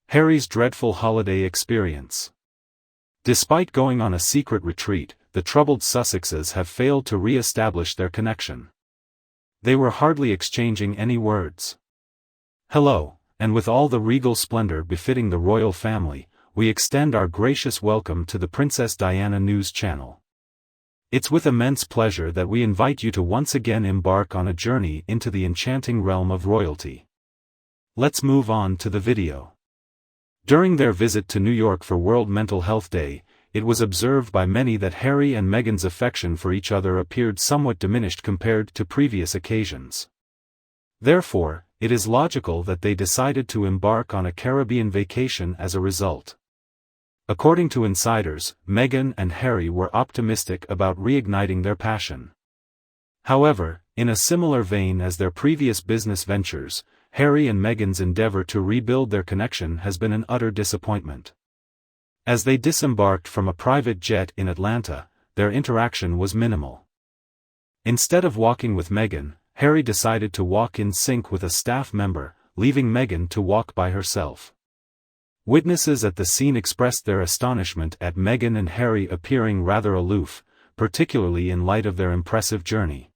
Harry's dreadful holiday experience. Despite going on a secret retreat, the troubled Sussexes have failed to re-establish their connection. They were hardly exchanging any words. Hello, and with all the regal splendor befitting the royal family, we extend our gracious welcome to the Princess Diana News Channel. It's with immense pleasure that we invite you to once again embark on a journey into the enchanting realm of royalty. Let's move on to the video. During their visit to New York for World Mental Health Day, it was observed by many that Harry and Meghan's affection for each other appeared somewhat diminished compared to previous occasions. Therefore, it is logical that they decided to embark on a Caribbean vacation as a result. According to insiders, Meghan and Harry were optimistic about reigniting their passion. However, in a similar vein as their previous business ventures, Harry and Meghan's endeavor to rebuild their connection has been an utter disappointment. As they disembarked from a private jet in Atlanta, their interaction was minimal. Instead of walking with Meghan, Harry decided to walk in sync with a staff member, leaving Meghan to walk by herself. Witnesses at the scene expressed their astonishment at Meghan and Harry appearing rather aloof, particularly in light of their impressive journey.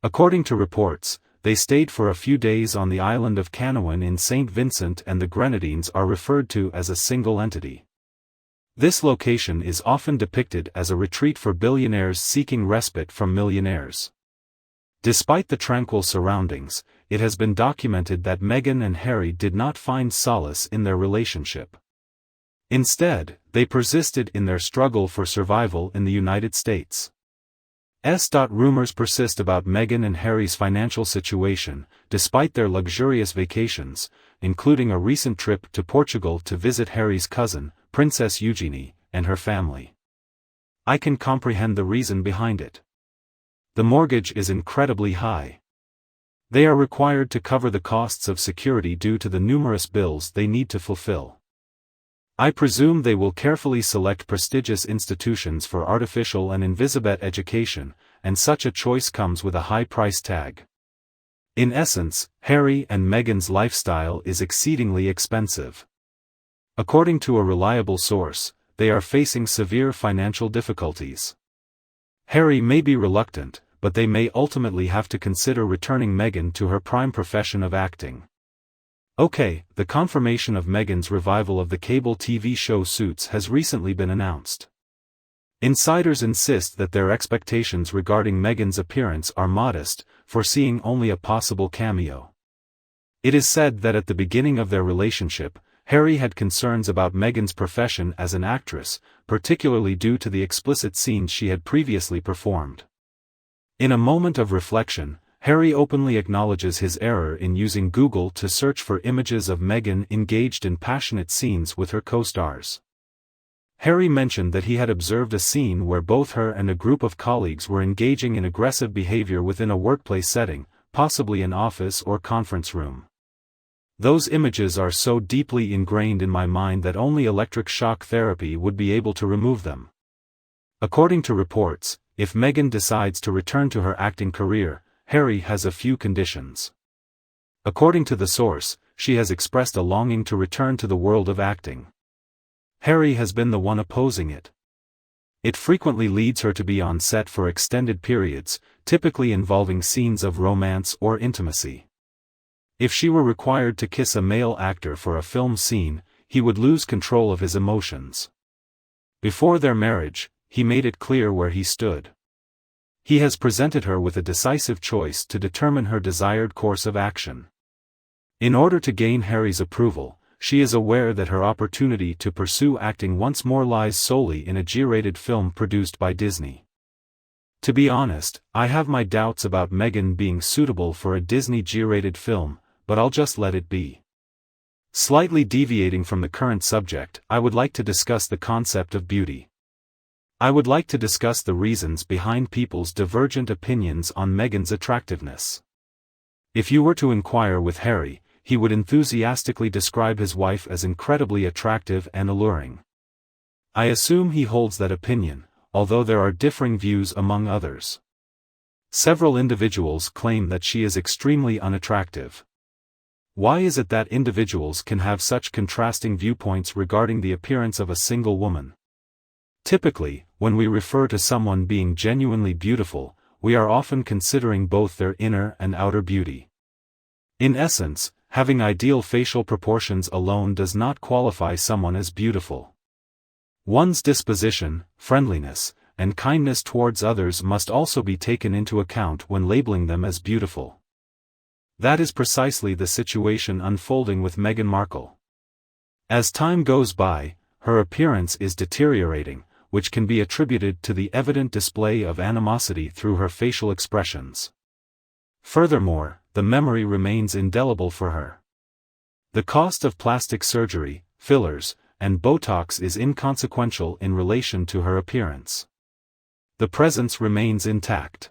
According to reports, they stayed for a few days on the island of Canouan in St. Vincent, and the Grenadines are referred to as a single entity. This location is often depicted as a retreat for billionaires seeking respite from millionaires. Despite the tranquil surroundings, it has been documented that Meghan and Harry did not find solace in their relationship. Instead, they persisted in their struggle for survival in the United States. Rumors persist about Meghan and Harry's financial situation, despite their luxurious vacations, including a recent trip to Portugal to visit Harry's cousin, Princess Eugenie, and her family. I can comprehend the reason behind it. The mortgage is incredibly high. They are required to cover the costs of security due to the numerous bills they need to fulfill. I presume they will carefully select prestigious institutions for artificial and invisible education, and such a choice comes with a high price tag. In essence, Harry and Meghan's lifestyle is exceedingly expensive. According to a reliable source, they are facing severe financial difficulties. Harry may be reluctant, but they may ultimately have to consider returning Meghan to her prime profession of acting. Okay, the confirmation of Meghan's revival of the cable TV show Suits has recently been announced. Insiders insist that their expectations regarding Meghan's appearance are modest, foreseeing only a possible cameo. It is said that at the beginning of their relationship, Harry had concerns about Meghan's profession as an actress, particularly due to the explicit scenes she had previously performed. In a moment of reflection, Harry openly acknowledges his error in using Google to search for images of Meghan engaged in passionate scenes with her co-stars. Harry mentioned that he had observed a scene where both her and a group of colleagues were engaging in aggressive behavior within a workplace setting, possibly an office or conference room. Those images are so deeply ingrained in my mind that only electric shock therapy would be able to remove them. According to reports, if Meghan decides to return to her acting career, Harry has a few conditions. According to the source, she has expressed a longing to return to the world of acting. Harry has been the one opposing it. It frequently leads her to be on set for extended periods, typically involving scenes of romance or intimacy. If she were required to kiss a male actor for a film scene, he would lose control of his emotions. Before their marriage, he made it clear where he stood. He has presented her with a decisive choice to determine her desired course of action. In order to gain Harry's approval, she is aware that her opportunity to pursue acting once more lies solely in a G-rated film produced by Disney. To be honest, I have my doubts about Meghan being suitable for a Disney G-rated film, but I'll just let it be. Slightly deviating from the current subject, I would like to discuss the concept of beauty. I would like to discuss the reasons behind people's divergent opinions on Meghan's attractiveness. If you were to inquire with Harry, he would enthusiastically describe his wife as incredibly attractive and alluring. I assume he holds that opinion, although there are differing views among others. Several individuals claim that she is extremely unattractive. Why is it that individuals can have such contrasting viewpoints regarding the appearance of a single woman? Typically, when we refer to someone being genuinely beautiful, we are often considering both their inner and outer beauty. In essence, having ideal facial proportions alone does not qualify someone as beautiful. One's disposition, friendliness, and kindness towards others must also be taken into account when labeling them as beautiful. That is precisely the situation unfolding with Meghan Markle. As time goes by, her appearance is deteriorating, which can be attributed to the evident display of animosity through her facial expressions. Furthermore, the memory remains indelible for her. The cost of plastic surgery, fillers, and Botox is inconsequential in relation to her appearance. The presence remains intact.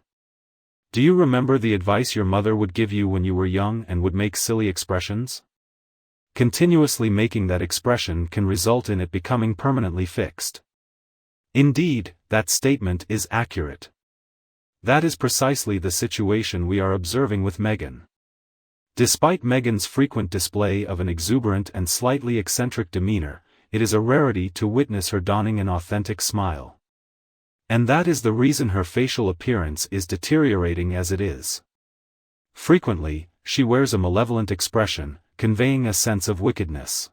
Do you remember the advice your mother would give you when you were young and would make silly expressions? Continuously making that expression can result in it becoming permanently fixed. Indeed, that statement is accurate. That is precisely the situation we are observing with Meghan. Despite Meghan's frequent display of an exuberant and slightly eccentric demeanor, it is a rarity to witness her donning an authentic smile. And that is the reason her facial appearance is deteriorating as it is. Frequently, she wears a malevolent expression, conveying a sense of wickedness.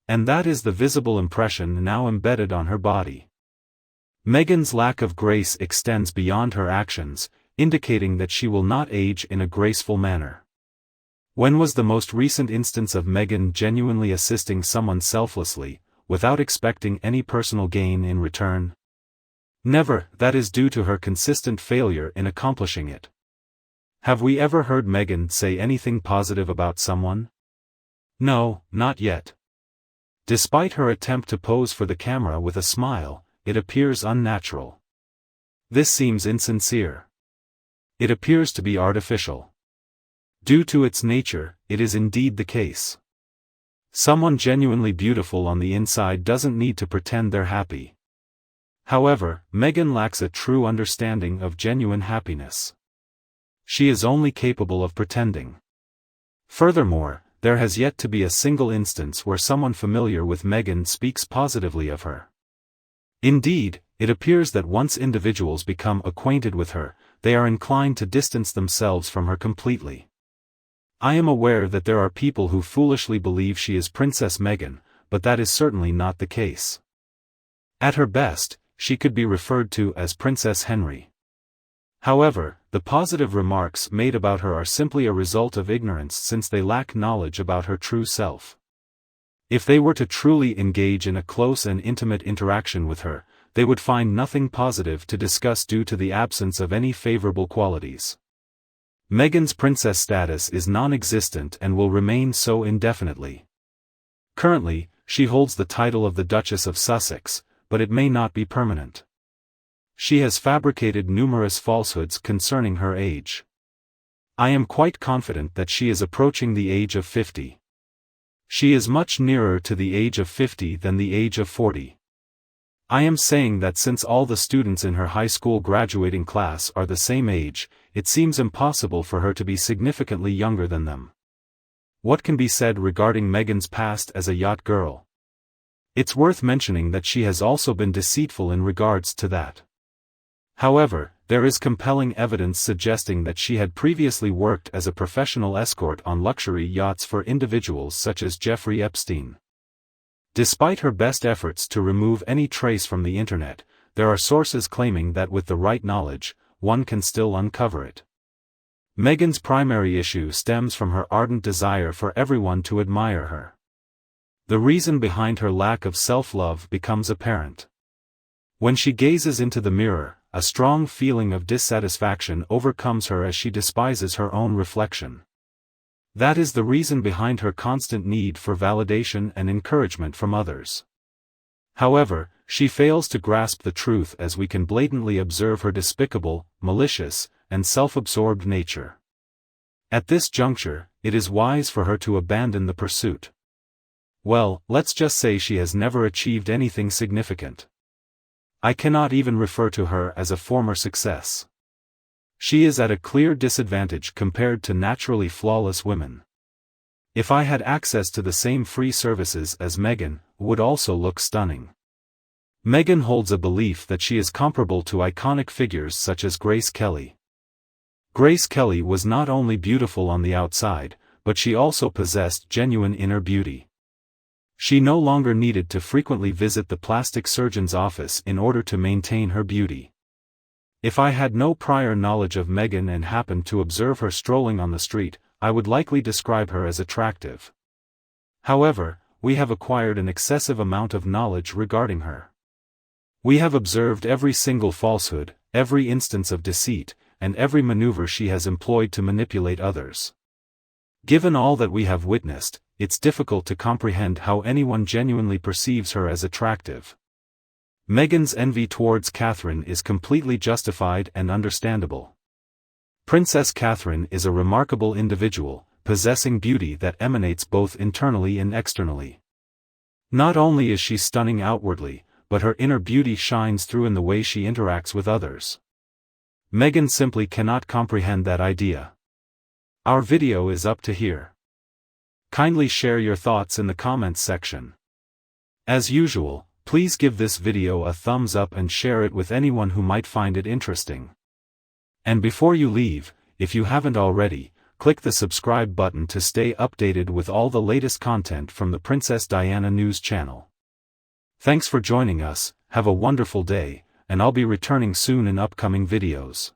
And that is the visible impression now embedded on her body. Meghan's lack of grace extends beyond her actions, indicating that she will not age in a graceful manner. When was the most recent instance of Meghan genuinely assisting someone selflessly, without expecting any personal gain in return? Never. That is due to her consistent failure in accomplishing it. Have we ever heard Meghan say anything positive about someone? No, not yet. Despite her attempt to pose for the camera with a smile, it appears unnatural. This seems insincere. It appears to be artificial. Due to its nature, it is indeed the case. Someone genuinely beautiful on the inside doesn't need to pretend they're happy. However, Meghan lacks a true understanding of genuine happiness. She is only capable of pretending. Furthermore, there has yet to be a single instance where someone familiar with Meghan speaks positively of her. Indeed, it appears that once individuals become acquainted with her, they are inclined to distance themselves from her completely. I am aware that there are people who foolishly believe she is Princess Meghan, but that is certainly not the case. At her best, she could be referred to as Princess Henry. However, the positive remarks made about her are simply a result of ignorance since they lack knowledge about her true self. If they were to truly engage in a close and intimate interaction with her, they would find nothing positive to discuss due to the absence of any favorable qualities. Meghan's princess status is non-existent and will remain so indefinitely. Currently, she holds the title of the Duchess of Sussex, but it may not be permanent. She has fabricated numerous falsehoods concerning her age. I am quite confident that she is approaching the age of 50. She is much nearer to the age of 50 than the age of 40. I am saying that since all the students in her high school graduating class are the same age, it seems impossible for her to be significantly younger than them. What can be said regarding Meghan's past as a yacht girl? It's worth mentioning that she has also been deceitful in regards to that. However, there is compelling evidence suggesting that she had previously worked as a professional escort on luxury yachts for individuals such as Jeffrey Epstein. Despite her best efforts to remove any trace from the internet, there are sources claiming that with the right knowledge, one can still uncover it. Meghan's primary issue stems from her ardent desire for everyone to admire her. The reason behind her lack of self-love becomes apparent. When she gazes into the mirror, a strong feeling of dissatisfaction overcomes her as she despises her own reflection. That is the reason behind her constant need for validation and encouragement from others. However, she fails to grasp the truth as we can blatantly observe her despicable, malicious, and self-absorbed nature. At this juncture, it is wise for her to abandon the pursuit. Well, let's just say she has never achieved anything significant. I cannot even refer to her as a former success. She is at a clear disadvantage compared to naturally flawless women. If I had access to the same free services as Meghan, would also look stunning. Meghan holds a belief that she is comparable to iconic figures such as Grace Kelly. Grace Kelly was not only beautiful on the outside, but she also possessed genuine inner beauty. She no longer needed to frequently visit the plastic surgeon's office in order to maintain her beauty. If I had no prior knowledge of Meghan and happened to observe her strolling on the street, I would likely describe her as attractive. However, we have acquired an excessive amount of knowledge regarding her. We have observed every single falsehood, every instance of deceit, and every maneuver she has employed to manipulate others. Given all that we have witnessed, it's difficult to comprehend how anyone genuinely perceives her as attractive. Meghan's envy towards Catherine is completely justified and understandable. Princess Catherine is a remarkable individual, possessing beauty that emanates both internally and externally. Not only is she stunning outwardly, but her inner beauty shines through in the way she interacts with others. Meghan simply cannot comprehend that idea. Our video is up to here. Kindly share your thoughts in the comments section. As usual, please give this video a thumbs up and share it with anyone who might find it interesting. And before you leave, if you haven't already, click the subscribe button to stay updated with all the latest content from the Princess Diana News channel. Thanks for joining us, have a wonderful day, and I'll be returning soon in upcoming videos.